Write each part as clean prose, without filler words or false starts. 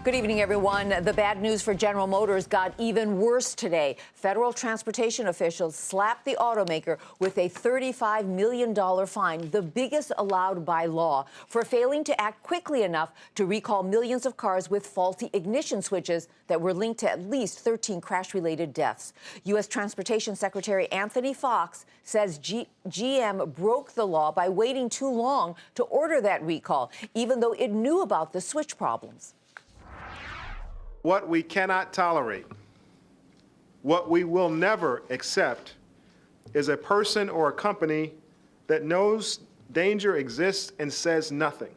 Good evening, everyone. The bad news for General Motors got even worse today. Federal transportation officials slapped the automaker with a $35 million fine, the biggest allowed by law, for failing to act quickly enough to recall millions of cars with faulty ignition switches that were linked to at least 13 crash-related deaths. U.S. Transportation Secretary Anthony Foxx says GM broke the law by waiting too long to order that recall, even though it knew about the switch problems. What we cannot tolerate, what we will never accept, is a person or a company that knows danger exists and says nothing.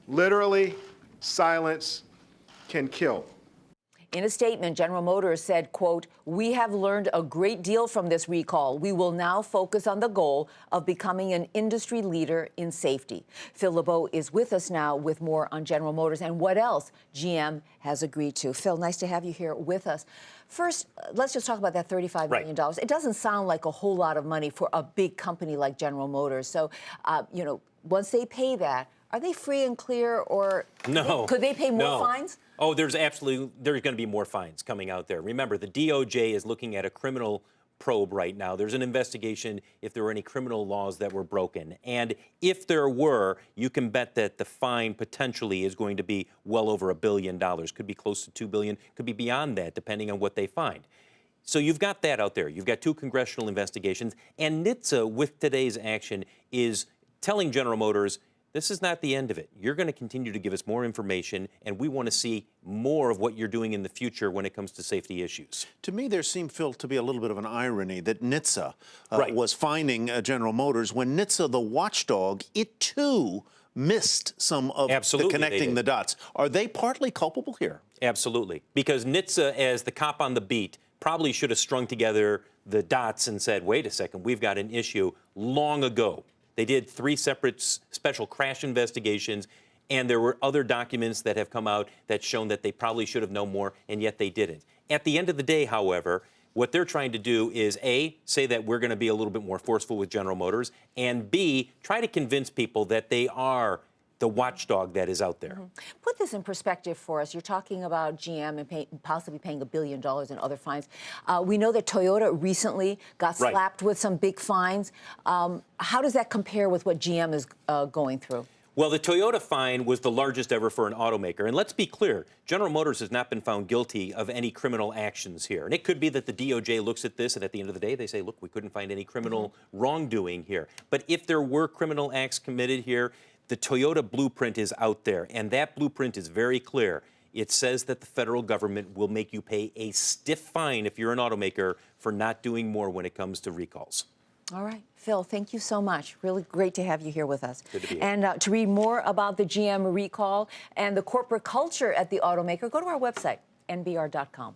Literally, silence can kill. In a statement, General Motors said, quote, "We have learned a great deal from this recall. We will now focus on the goal of becoming an industry leader in safety." Phil LeBeau is with us now with more on General Motors and what else GM has agreed to. Phil, nice to have you here with us. First, let's just talk about that $35 million. It doesn't sound like a whole lot of money for a big company like General Motors. So, once they pay that, are they free and clear, or could they pay more fines? Oh, there's going to be more fines coming out there. Remember, the DOJ is looking at a criminal probe right now. There's an investigation if there were any criminal laws that were broken. And if there were, you can bet that the fine potentially is going to be well over $1 billion. Could be close to $2 billion, could be beyond that, depending on what they find. So you've got that out there. You've got 2 congressional investigations. And NHTSA, with today's action, is telling General Motors, this is not the end of it. You're going to continue to give us more information, and we want to see more of what you're doing in the future when it comes to safety issues. To me, there seemed, Phil, to be a little bit of an irony that NHTSA was fining General Motors when NHTSA, the watchdog, it too missed some of the connecting the dots. Are they partly culpable here? Absolutely. Because NHTSA, as the cop on the beat, probably should have strung together the dots and said, wait a second, we've got an issue long ago. They did 3 separate special crash investigations, and there were other documents that have come out that shown that they probably should have known more, and yet they didn't. At the end of the day, however, what they're trying to do is, A, say that we're going to be a little bit more forceful with General Motors, and B, try to convince people that they are the watchdog that is out there. Put this in perspective for us. You're talking about GM and possibly paying $1 billion in other fines. We know that Toyota recently got slapped with some big fines. How does that compare with what GM is going through? Well, the Toyota fine was the largest ever for an automaker. And let's be clear, General Motors has not been found guilty of any criminal actions here. And it could be that the DOJ looks at this and at the end of the day, they say, look, we couldn't find any criminal wrongdoing here. But if there were criminal acts committed here, the Toyota blueprint is out there, and that blueprint is very clear. It says that the federal government will make you pay a stiff fine if you're an automaker for not doing more when it comes to recalls. All right. Phil, thank you so much. Really great to have you here with us. Good to be here. And to read more about the GM recall and the corporate culture at the automaker, go to our website, nbr.com.